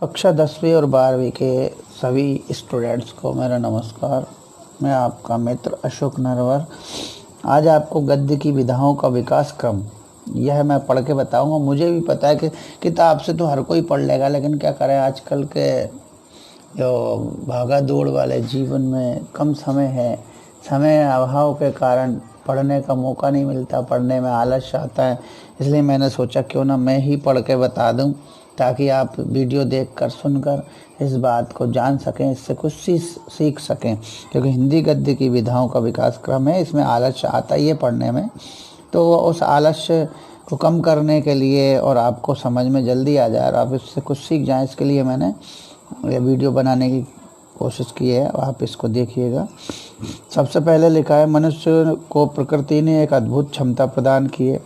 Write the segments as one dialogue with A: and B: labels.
A: कक्षा 10वीं और 12वीं के सभी स्टूडेंट्स को मेरा नमस्कार। मैं आपका मित्र अशोक नरवर। आज आपको गद्य की विधाओं का विकास क्रम यह मैं पढ़ के बताऊंगा। मुझे भी पता है कि किताब से तो हर कोई पढ़ लेगा, लेकिन क्या करें, आजकल के जो भागा दौड़ वाले जीवन में कम समय है, समय अभाव के कारण पढ़ने का मौका नहीं मिलता, पढ़ने में आलस आता है। इसलिए मैंने सोचा क्यों ना मैं ही पढ़ के बता दूं, ताकि आप वीडियो देखकर सुनकर इस बात को जान सकें, इससे कुछ सीख सकें। क्योंकि हिंदी गद्य की विधाओं का विकास क्रम है, इसमें आलस्य आता ही है पढ़ने में। तो उस आलस्य को कम करने के लिए और आपको समझ में जल्दी आ जाए और आप इससे कुछ सीख जाएं, इसके लिए मैंने ये वीडियो बनाने की कोशिश की है। आप इसको देखिएगा। सबसे पहले लिखा है, मनुष्य को प्रकृति ने एक अद्भुत क्षमता प्रदान की है,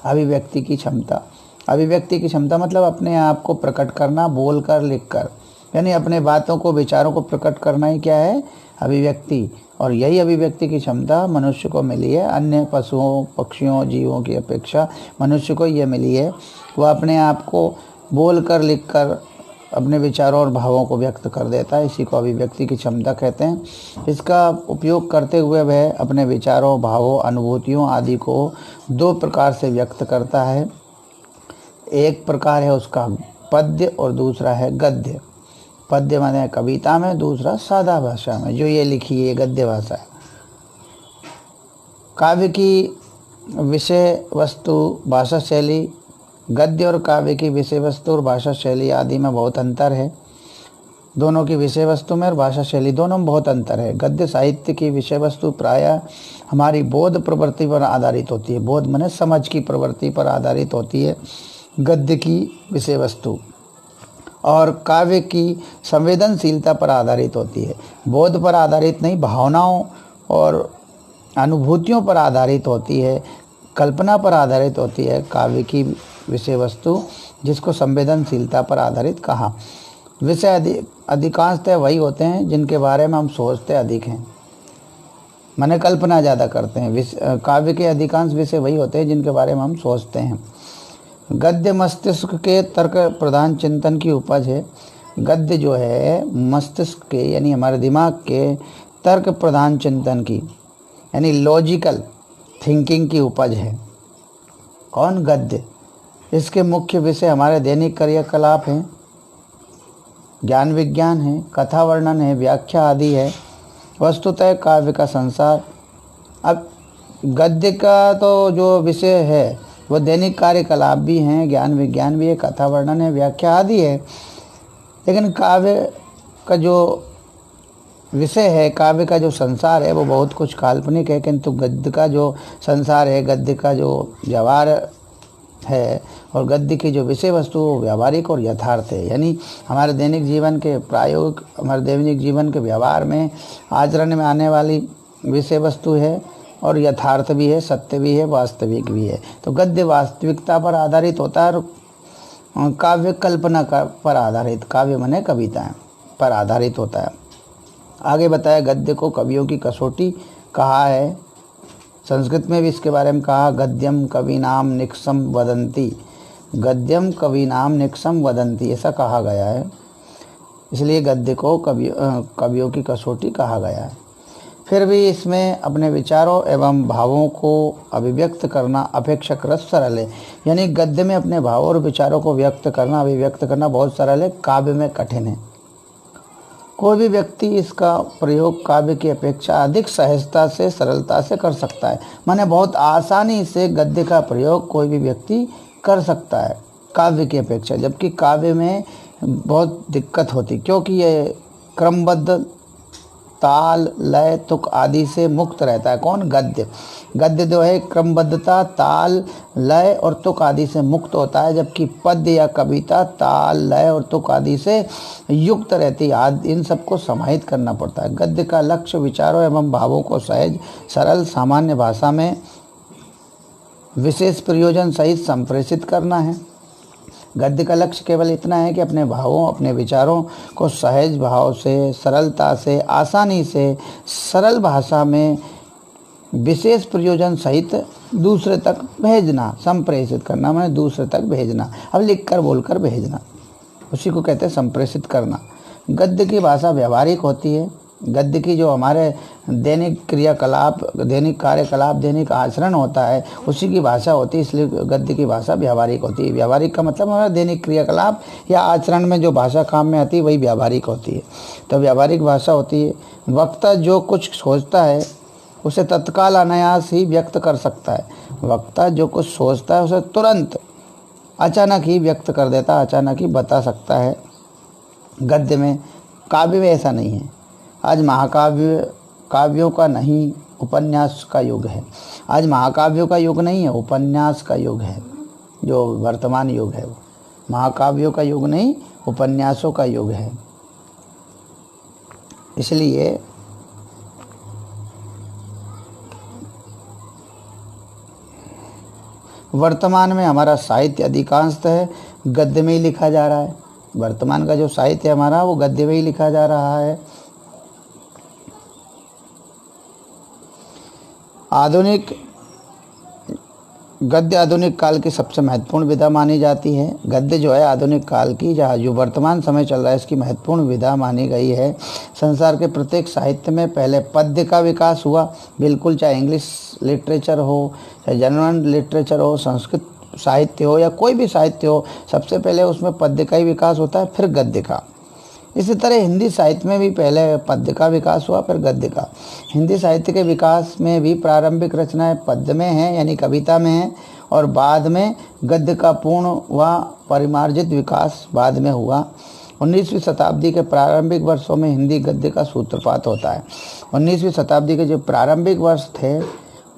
A: अभिव्यक्ति की क्षमता। अभिव्यक्ति की क्षमता मतलब अपने आप को प्रकट करना, बोलकर लिखकर, यानी अपने बातों को, विचारों को प्रकट करना ही क्या है, अभिव्यक्ति। और यही अभिव्यक्ति की क्षमता मनुष्य को मिली है। अन्य पशुओं, पक्षियों, जीवों की अपेक्षा मनुष्य को ये मिली है, वह अपने आप को बोलकर, लिखकर अपने विचारों और भावों को व्यक्त कर देता है। इसी को अभिव्यक्ति की क्षमता कहते हैं। इसका उपयोग करते हुए वह अपने विचारों, भावों, अनुभूतियों आदि को दो प्रकार से व्यक्त करता है। एक प्रकार है उसका पद्य और दूसरा है गद्य। पद्य माने कविता में, दूसरा सादा भाषा में। जो ये लिखी है गद्य भाषा है। काव्य की विषय वस्तु, भाषा शैली, गद्य और काव्य की विषय वस्तु और भाषा शैली आदि में बहुत अंतर है। दोनों की विषय वस्तु में और भाषा शैली दोनों में बहुत अंतर है। गद्य साहित्य की विषय वस्तु प्रायः हमारी बोध प्रवृत्ति पर आधारित होती है। बोध माने समझ की प्रवृत्ति पर आधारित होती है गद्य की विषय वस्तु, और काव्य की संवेदनशीलता पर आधारित होती है। बोध पर आधारित नहीं, भावनाओं और अनुभूतियों पर आधारित होती है, कल्पना पर आधारित होती है काव्य की विषय वस्तु, जिसको संवेदनशीलता पर आधारित कहा। विषय अधिकांशतः वही होते हैं जिनके बारे में हम सोचते अधिक हैं, माने कल्पना ज़्यादा करते हैं। काव्य के अधिकांश विषय वही होते हैं जिनके बारे में हम सोचते हैं। गद्य मस्तिष्क के तर्क प्रधान चिंतन की उपज है। गद्य जो है मस्तिष्क के, यानी हमारे दिमाग के तर्क प्रधान चिंतन की, यानी लॉजिकल थिंकिंग की उपज है। कौन? गद्य। इसके मुख्य विषय हमारे दैनिक क्रियाकलाप हैं, ज्ञान विज्ञान है, कथा वर्णन है, व्याख्या आदि है। वस्तुतः काव्य का संसार। अब गद्य का तो जो विषय है वो दैनिक कार्यकलाप भी हैं, ज्ञान विज्ञान भी है, कथा वर्णन है, व्याख्या आदि है। लेकिन काव्य का जो विषय है, काव्य का जो संसार है, वो बहुत कुछ काल्पनिक है। किंतु गद्य का जो संसार है, गद्य का जो व्यवहार है और गद्य की जो विषय वस्तु वो व्यावहारिक और यथार्थ है। यानी हमारे दैनिक जीवन के प्रायोग, हमारे दैनिक जीवन के व्यवहार में, आचरण में आने वाली विषय वस्तु है और यथार्थ भी है, सत्य भी है, वास्तविक भी है। तो गद्य वास्तविकता पर आधारित होता है और काव्य कल्पना पर आधारित, काव्य माने कविताएं पर आधारित होता है। आगे बताया, गद्य को कवियों की कसौटी कहा है। संस्कृत में भी इसके बारे में कहा, गद्यम कविनाम निक्सम वदंती। गद्यम कविनाम निक्सम वदंती, ऐसा कहा गया है। इसलिए गद्य को कवियों की कसौटी कहा गया है। फिर भी इसमें अपने विचारों एवं भावों को अभिव्यक्त करना अपेक्षाकृत सरल है। यानी गद्य में अपने भावों और विचारों को व्यक्त करना, अभिव्यक्त करना बहुत सरल है, काव्य में कठिन है। कोई भी व्यक्ति इसका प्रयोग काव्य की अपेक्षा अधिक सहजता से, सरलता से कर सकता है। माने बहुत आसानी से गद्य का प्रयोग कोई भी व्यक्ति कर सकता है काव्य की अपेक्षा, जबकि काव्य में बहुत दिक्कत होती, क्योंकि ये क्रमबद्ध, ताल, लय, तुक आदि से मुक्त रहता है। कौन? गद्य। गद्य जो है क्रमबद्धता, ताल, लय और तुक आदि से मुक्त होता है, जबकि पद्य या कविता ताल, लय और तुक आदि से युक्त रहती है। इन सबको समाहित करना पड़ता है। गद्य का लक्ष्य विचारों एवं भावों को सहज, सरल, सामान्य भाषा में विशेष प्रयोजन सहित संप्रेषित करना है। गद्य का लक्ष्य केवल इतना है कि अपने भावों, अपने विचारों को सहज भाव से, सरलता से, आसानी से, सरल भाषा में विशेष प्रयोजन सहित दूसरे तक भेजना। संप्रेषित करना माने दूसरे तक भेजना। अब लिखकर, बोलकर भेजना। उसी को कहते हैं संप्रेषित करना। गद्य की भाषा व्यवहारिक होती है। गद्य की जो हमारे दैनिक क्रियाकलाप, दैनिक कार्यकलाप, दैनिक आचरण होता है उसी की भाषा होती है, इसलिए गद्य की भाषा व्यवहारिक होती है। व्यवहारिक का मतलब हमारा दैनिक क्रियाकलाप या आचरण में जो भाषा काम में आती है वही व्यवहारिक होती है। तो व्यवहारिक भाषा होती है। वक्ता जो कुछ सोचता है उसे तत्काल अनायास ही व्यक्त कर सकता है। वक्ता जो कुछ सोचता है उसे तुरंत अचानक ही व्यक्त कर देता है, अचानक ही बता सकता है। गद्य में, काव्य में ऐसा नहीं है। आज महाकाव्य काव्यों का नहीं, उपन्यास का युग है। आज महाकाव्यों का युग नहीं है, उपन्यास का युग है। जो वर्तमान युग है वो महाकाव्यों का युग नहीं, उपन्यासों का युग है। इसलिए वर्तमान में हमारा साहित्य अधिकांशतः गद्य में ही लिखा जा रहा है। वर्तमान का जो साहित्य हमारा वो गद्य में ही लिखा जा रहा है। आधुनिक गद्य आधुनिक काल की सबसे महत्वपूर्ण विधा मानी जाती है। गद्य जो है आधुनिक काल की, जो वर्तमान समय चल रहा है, इसकी महत्वपूर्ण विधा मानी गई है। संसार के प्रत्येक साहित्य में पहले पद्य का विकास हुआ, बिल्कुल, चाहे इंग्लिश लिटरेचर हो, चाहे जर्मन लिटरेचर हो, संस्कृत साहित्य हो या कोई भी साहित्य हो, सबसे पहले उसमें पद्य का ही विकास होता है, फिर गद्य का। इसी तरह हिंदी साहित्य में भी पहले पद्य का विकास हुआ, फिर गद्य का। हिंदी साहित्य के विकास में भी प्रारंभिक रचनाएं पद्य में हैं, यानी कविता में हैं, और बाद में गद्य का पूर्ण व परिमार्जित विकास बाद में हुआ। 19वीं शताब्दी के प्रारंभिक वर्षों में हिंदी गद्य का सूत्रपात होता है। 19वीं शताब्दी के जो प्रारंभिक वर्ष थे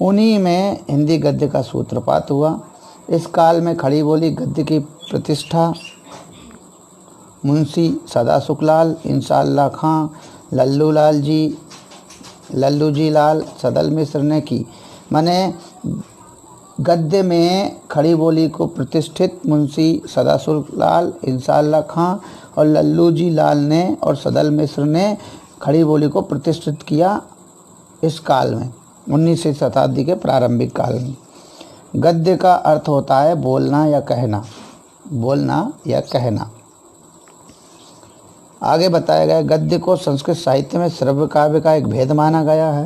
A: उन्हीं में हिंदी गद्य का सूत्रपात हुआ। इस काल में खड़ी बोली गद्य की प्रतिष्ठा मुंशी सदा सुखलाल, इंशाअल्लाह खां, लल्लू जी लाल, सदल मिश्र ने की। माने गद्य में खड़ी बोली को प्रतिष्ठित मुंशी सदा सुखलाल, इंशाअल्लाह खां और लल्लू जी लाल ने और सदल मिश्र ने खड़ी बोली को प्रतिष्ठित किया इस काल में, 19वीं शताब्दी के प्रारंभिक काल में। गद्य का अर्थ होता है बोलना या कहना, बोलना या कहना। आगे बताया गया गद्य को संस्कृत साहित्य में श्रव्य काव्य का एक भेद माना गया है।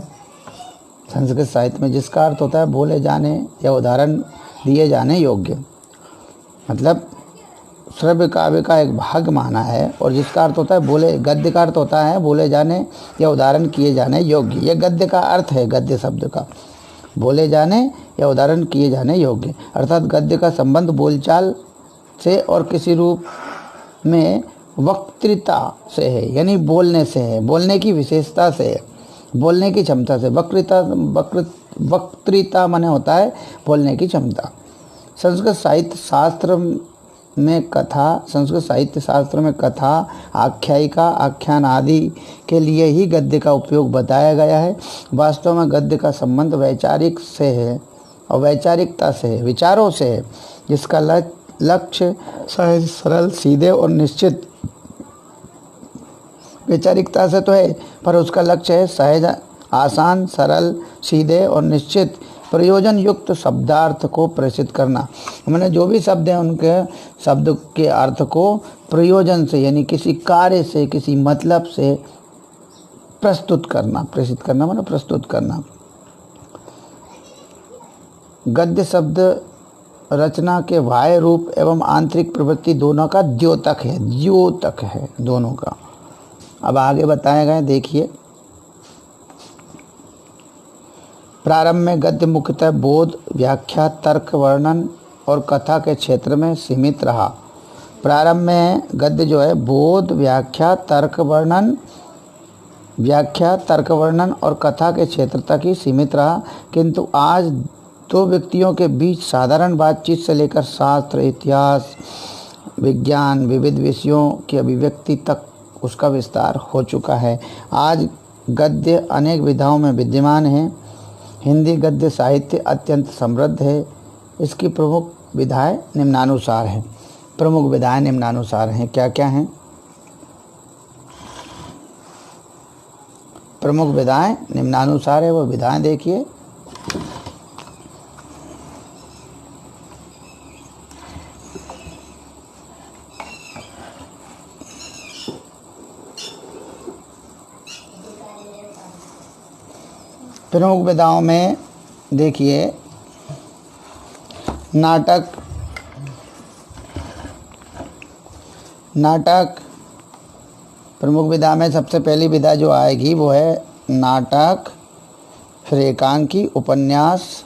A: संस्कृत साहित्य में जिसका अर्थ होता है बोले जाने या उदाहरण दिए जाने योग्य, मतलब श्रव्य काव्य का एक भाग माना है, और जिसका अर्थ होता है बोले, गद्य का अर्थ होता है बोले जाने या उदाहरण किए जाने योग्य। यह गद्य का अर्थ है, गद्य शब्द का, बोले जाने या उदाहरण किए जाने योग्य। अर्थात गद्य का संबंध बोलचाल से और किसी रूप में वक्तृता से है, यानी बोलने से है, बोलने की विशेषता से है, बोलने की क्षमता से। वक्तृता माने होता है बोलने की क्षमता। संस्कृत साहित्य शास्त्र में कथा, आख्यायिका, आख्यान आदि के लिए ही गद्य का उपयोग बताया गया है। वास्तव में गद्य का संबंध वैचारिक से है और वैचारिकता से है, विचारों से है, जिसका लक्ष्य सहज, सरल, सीधे और निश्चित। वैचारिकता से तो है, पर उसका लक्ष्य है सहज, आसान, सरल, सीधे और निश्चित प्रयोजन युक्त शब्दार्थ को प्रेषित करना। मैंने जो भी शब्द हैं उनके शब्द के अर्थ को प्रयोजन से, यानी किसी कार्य से, किसी मतलब से प्रस्तुत करना। प्रेषित करना माने प्रस्तुत करना। गद्य शब्द रचना के बाह्य रूप एवं आंतरिक प्रवृत्ति दोनों का द्योतक है दोनों का। अब आगे बताया गया, देखिए। प्रारंभ में गद्य मुख्यतः बोध, व्याख्या, तर्क, वर्णन और कथा के क्षेत्र में सीमित रहा। प्रारंभ में गद्य जो है बोध, व्याख्या, तर्क, वर्णन और कथा के क्षेत्र तक ही सीमित रहा, किंतु आज दो व्यक्तियों के बीच साधारण बातचीत से लेकर शास्त्र, इतिहास, विज्ञान, विविध विषयों की अभिव्यक्ति तक उसका विस्तार हो चुका है। आज गद्य अनेक विधाओं में विद्यमान है। हिंदी गद्य साहित्य अत्यंत समृद्ध है। इसकी प्रमुख विधाएं निम्नानुसार हैं। क्या क्या हैं? प्रमुख विधाएं निम्नानुसार है, वो विधाएं देखिए। प्रमुख विधाओं में देखिए नाटक प्रमुख विधा में सबसे पहली विधा जो आएगी वो है नाटक, फिर एकांकी, उपन्यास,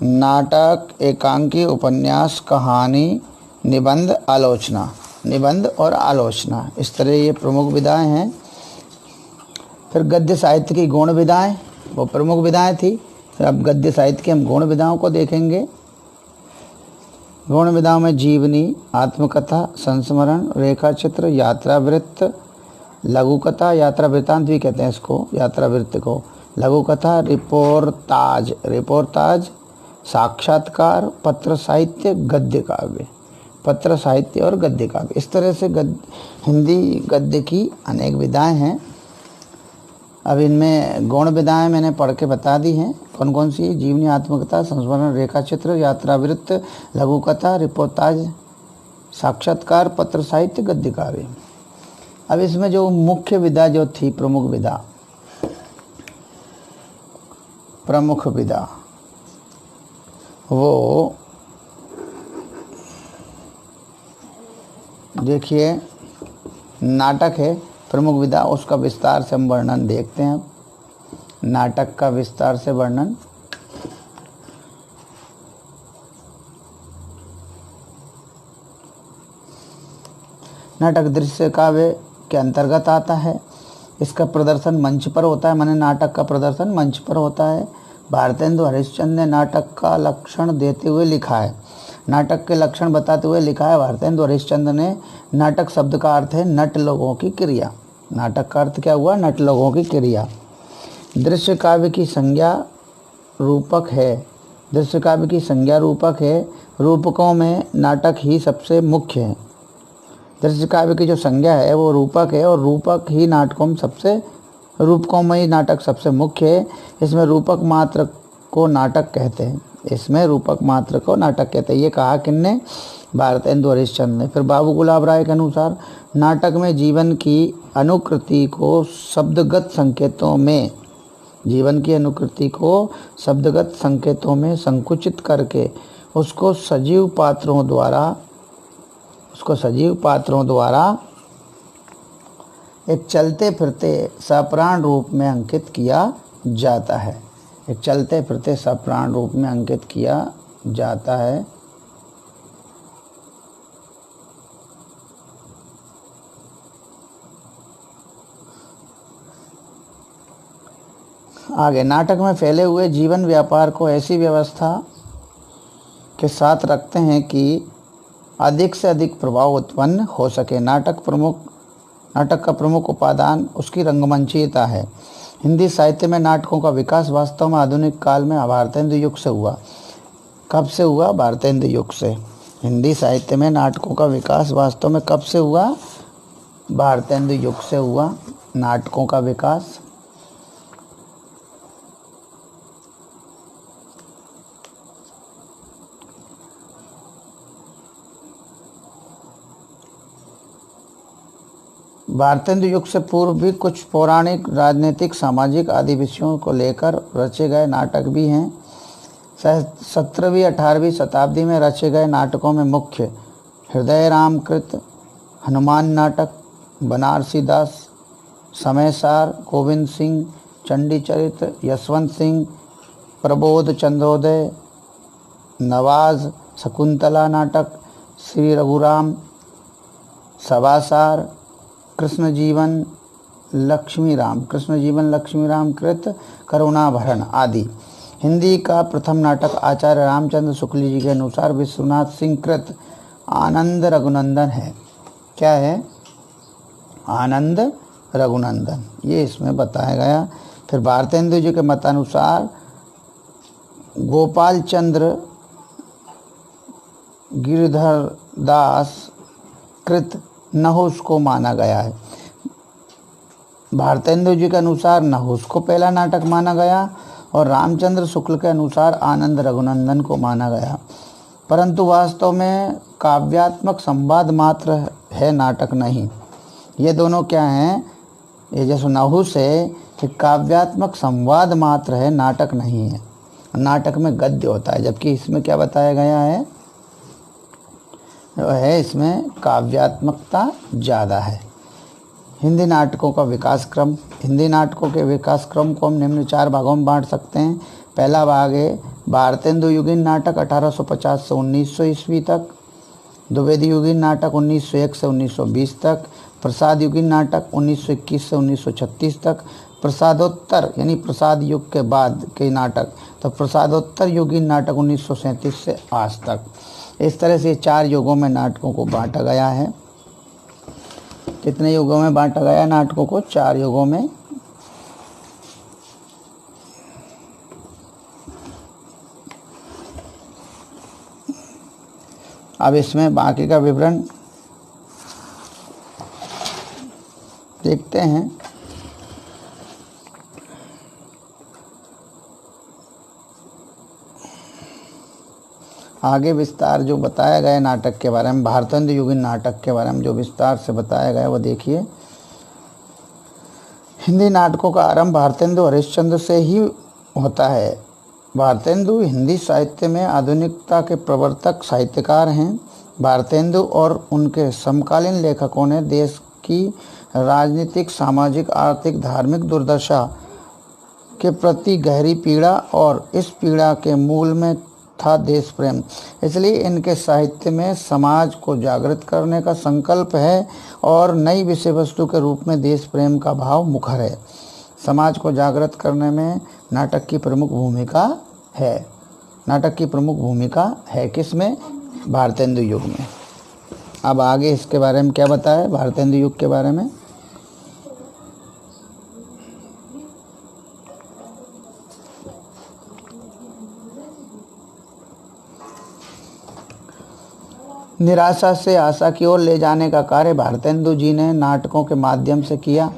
A: नाटक, एकांकी, उपन्यास, कहानी, निबंध, आलोचना, निबंध और आलोचना, इस तरह ये प्रमुख विधाएं हैं। फिर गद्य साहित्य की गौण विधाएं, वो प्रमुख विधाएं थी। फिर अब गद्य साहित्य की हम गौण विधाओं को देखेंगे। गौण विधाओं में जीवनी, आत्मकथा, संस्मरण, रेखा चित्र, यात्रा वृत्त, लघु कथा, यात्रा वृत्तांत भी कहते हैं इसको, यात्रा वृत्त को, लघु कथा, रिपोर्टाज, साक्षात्कार, पत्र साहित्य, गद्य काव्य, पत्र साहित्य और गद्य काव्य, इस तरह से हिंदी गद्य की अनेक विधाएं हैं। अब इनमें गौण विधाएं मैंने पढ़ के बता दी हैं कौन कौन सी, जीवनी, आत्मकथा, संस्मरण, रेखा चित्र, यात्रा वृत्त, लघु कथा, रिपोर्टाज, साक्षात्कार, पत्र साहित्य, गद्य काव्य। अब इसमें जो मुख्य विधा जो थी, प्रमुख विधा वो देखिए नाटक है प्रमुख विधा, उसका विस्तार से हम वर्णन देखते हैं। नाटक का विस्तार से वर्णन, नाटक दृश्य काव्य के अंतर्गत आता है। इसका प्रदर्शन मंच पर होता है, माने नाटक का प्रदर्शन मंच पर होता है। भारतेंदु हरिश्चंद्र ने नाटक का लक्षण देते हुए लिखा है, नाटक के लक्षण बताते हुए लिखा है भारतेंदु हरिश्चंद्र ने। नाटक शब्द का अर्थ है नट लोगों की क्रिया। नाटक का अर्थ क्या हुआ? नट लोगों की क्रिया। दृश्य काव्य की संज्ञा रूपक है, दृश्य काव्य की संज्ञा रूपक है। रूपकों में नाटक ही सबसे मुख्य है। दृश्य काव्य की जो संज्ञा है वो रूपक है और रूपक ही रूपकों में ही नाटक सबसे मुख्य है। इसमें रूपक मात्र को नाटक कहते हैं, इसमें रूपक मात्र को नाटक कहते हैं। ये कहा किसने? भारतेंदु हरिश्चंद्र ने। फिर बाबू गुलाब राय के अनुसार नाटक में जीवन की अनुकृति को शब्दगत संकेतों में, जीवन की अनुकृति को शब्दगत संकेतों में संकुचित करके उसको सजीव पात्रों द्वारा एक चलते फिरते सप्राण रूप में अंकित किया जाता है। एक चलते फिरते सप्राण रूप में अंकित किया जाता है। आगे, नाटक में फैले हुए जीवन व्यापार को ऐसी व्यवस्था के साथ रखते हैं कि अधिक से अधिक प्रभाव उत्पन्न हो सके। नाटक का प्रमुख उपादान उसकी रंगमंचीयता है। हिंदी साहित्य में नाटकों का विकास वास्तव में आधुनिक काल में भारतेंदु युग से हुआ। कब से हुआ? भारतेंदु युग से। हिंदी साहित्य में नाटकों का विकास वास्तव में कब से हुआ? भारतेंदु युग से हुआ नाटकों का विकास। भारतेंदु युग से पूर्व भी कुछ पौराणिक, राजनीतिक, सामाजिक आदि विषयों को लेकर रचे गए नाटक भी हैं। 17वीं 18वीं शताब्दी में रचे गए नाटकों में मुख्य हृदय रामकृत, हनुमान नाटक, बनारसी दास, समयसार, गोविंद सिंह, चंडी चरित्र, यशवंत सिंह, प्रबोध चंद्रोदय, नवाज, शकुंतला नाटक, श्री रघुराम, सभासार, कृष्ण जीवन लक्ष्मी राम कृत, करुणाभरण आदि। हिंदी का प्रथम नाटक आचार्य रामचंद्र शुक्ल जी के अनुसार विश्वनाथ सिंह कृत आनंद रघुनंदन है। क्या है? आनंद रघुनंदन, ये इसमें बताया गया। फिर भारतेंदु जी के मतानुसार गोपाल चंद्र गिरधर दास कृत नहुस को माना गया है। भारतेंदु जी के अनुसार नहुस को पहला नाटक माना गया और रामचंद्र शुक्ल के अनुसार आनंद रघुनंदन को माना गया, परंतु वास्तव में काव्यात्मक संवाद मात्र है, नाटक नहीं। ये दोनों क्या हैं? ये जैसे नहुस है कि काव्यात्मक संवाद मात्र है, नाटक नहीं है। नाटक में गद्य होता है, जबकि इसमें क्या बताया गया है, वह है इसमें काव्यात्मकता ज़्यादा है। हिंदी नाटकों का विकास क्रम। हिंदी नाटकों के विकास क्रम को हम निम्न 4 भागों में बांट सकते हैं। पहला भाग है भारतेंदु युगीन नाटक 1850 से 1900 ईस्वी तक, द्विवेदी युगीन नाटक 1901 से 1920 तक, प्रसाद युगीन नाटक 1921 से 1936 तक, प्रसादोत्तर यानी प्रसाद युग के बाद के नाटक तो प्रसादोत्तर युगीन नाटक 1937 से आज तक। इस तरह से 4 युगों में नाटकों को बांटा गया है। कितने युगों में बांटा गया नाटकों को? 4 युगों में। अब इसमें बाकी का विवरण देखते हैं। आगे विस्तार जो बताया गया नाटक के बारे में, भारतेंदु युगीन नाटक के बारे में जो विस्तार से बताया गया वो देखिए। हिंदी नाटकों का आरंभ भारतेंदु हरिश्चंद्र से ही होता है। भारतेंदु हिंदी साहित्य में आधुनिकता के प्रवर्तक साहित्यकार हैं। भारतेंदु और उनके समकालीन लेखकों ने देश की राजनीतिक, सामाजिक, आर्थिक, धार्मिक दुर्दशा के प्रति गहरी पीड़ा, और इस पीड़ा के मूल में था देश प्रेम। इसलिए इनके साहित्य में समाज को जागृत करने का संकल्प है और नई विषय वस्तु के रूप में देश प्रेम का भाव मुखर है। समाज को जागृत करने में नाटक की प्रमुख भूमिका है। नाटक की प्रमुख भूमिका है किसमें? भारतेंदु युग में। अब आगे इसके बारे में क्या बताया भारतेंदु युग के बारे में? निराशा से आशा की ओर ले जाने का कार्य भारतेंदु जी ने नाटकों के माध्यम से किया।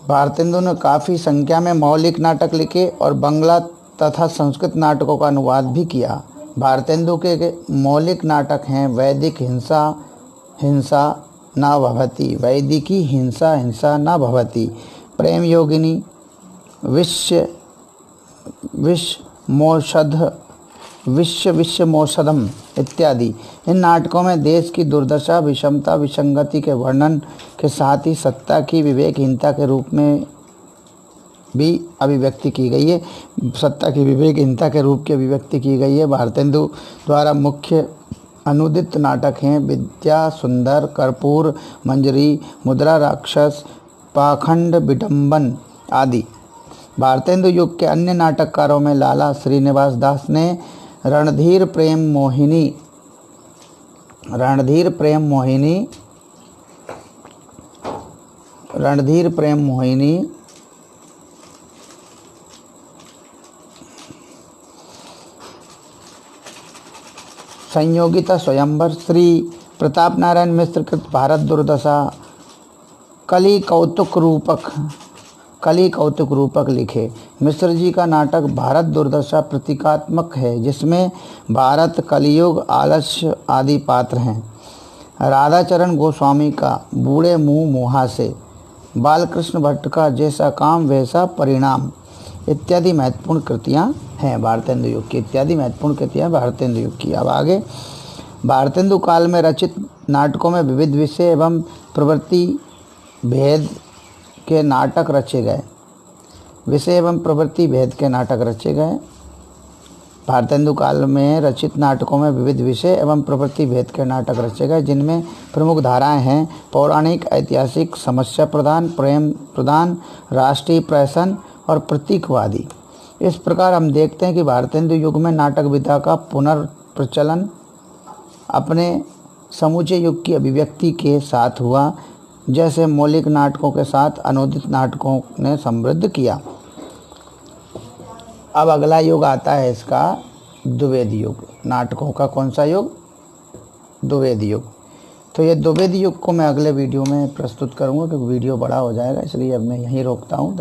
A: भारतेंदु ने काफ़ी संख्या में मौलिक नाटक लिखे और बांग्ला तथा संस्कृत नाटकों का अनुवाद भी किया। भारतेंदु के मौलिक नाटक हैं वैदिक हिंसा हिंसा न भवति, वैदिकी हिंसा हिंसा न भवति, प्रेम योगिनी, विश्वमोषधम इत्यादि। इन नाटकों में देश की दुर्दशा, विषमता, विसंगति के वर्णन के साथ ही सत्ता की विवेकहीनता के रूप में भी अभिव्यक्ति की गई है। सत्ता की विवेकहीनता के रूप की अभिव्यक्ति की गई है। भारतेंदु द्वारा मुख्य अनुदित नाटक हैं विद्या सुंदर, कर्पूर मंजरी, मुद्रा राक्षस, पाखंड विडंबन आदि। भारतेंदु युग के अन्य नाटककारों में लाला श्रीनिवास दास ने रणधीर प्रेम मोहिनी, संयोगिता स्वयंवर, श्री प्रताप नारायण मिश्र कृत भारत दुर्दशा, कली कौतुक रूपक लिखे। मिश्र जी का नाटक भारत दुर्दशा प्रतीकात्मक है, जिसमें भारत, कलियुग, आलस्य आदि पात्र हैं। राधाचरण गोस्वामी का बूढ़े मुँह मुहासे, बालकृष्ण भट्ट का जैसा काम वैसा परिणाम इत्यादि महत्वपूर्ण कृतियाँ हैं भारतेंदु युग की। भारतेंदु युग की। अब आगे भारतेंदु काल में रचित नाटकों में विविध विषय एवं प्रवृत्ति भेद के नाटक रचे गए। भारतेंदु काल में रचित नाटकों में विविध विषय एवं प्रवृत्ति भेद के नाटक रचे गए, जिनमें प्रमुख धाराएं हैं पौराणिक, ऐतिहासिक, समस्या प्रधान, प्रेम प्रधान, राष्ट्रीय प्रहसन और प्रतीकवादी। इस प्रकार हम देखते हैं कि भारतेंदु युग में नाटक विधा का पुनर्प्रचलन अपने समूचे युग की अभिव्यक्ति के साथ हुआ, जैसे मौलिक नाटकों के साथ अनुदित नाटकों ने समृद्ध किया। अब अगला युग आता है इसका द्विवेदी युग। नाटकों का कौन सा युग? द्विवेदी युग। तो ये द्विवेदी युग को मैं अगले वीडियो में प्रस्तुत करूँगा, क्योंकि वीडियो बड़ा हो जाएगा, इसलिए अब मैं यहीं रोकता हूँ।